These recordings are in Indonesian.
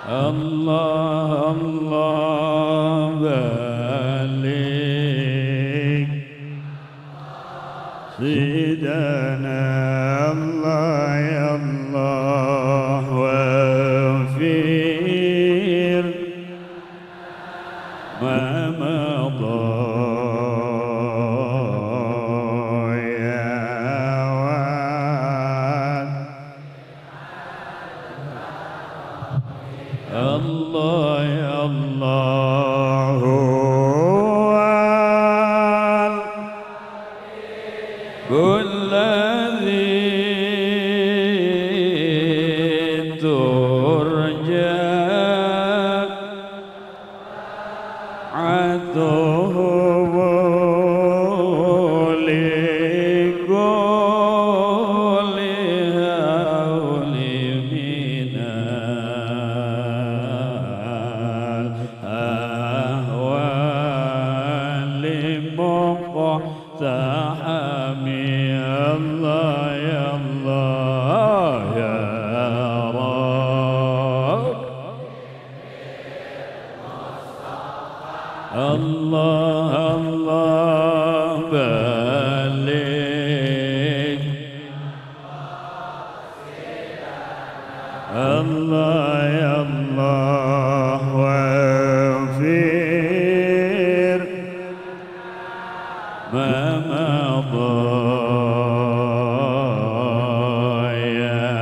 Allah Allah balik Sayyidana Allah ya Allah wafir ma Allah ya Allah kulladzi turja atuhu Sahami Allah ya Allah ya Rabb Allah Allah balik Allah ya Allah wafir ما مضى يا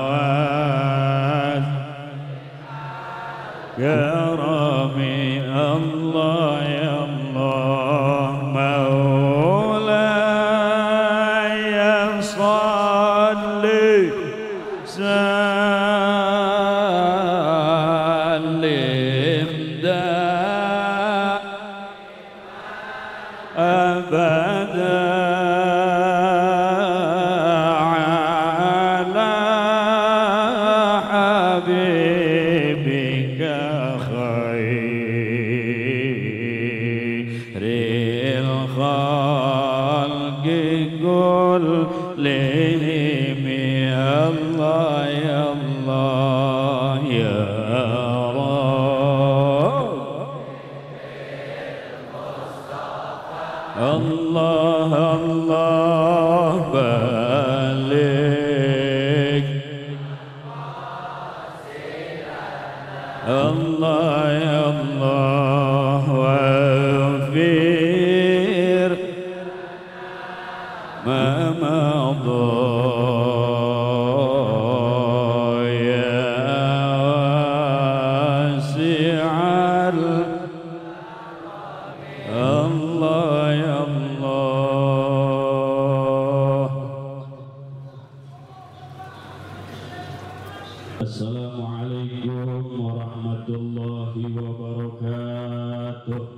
واد كرمي الله يا الله مولاي صل سلم أبدا على حبيبك خير الخلق كلهم يا الله يا الله يا Allah Allah balik Allah ya Allah wafir ma madha ya wasi'al Allah ya Assalamualaikum warahmatullahi wabarakatuh.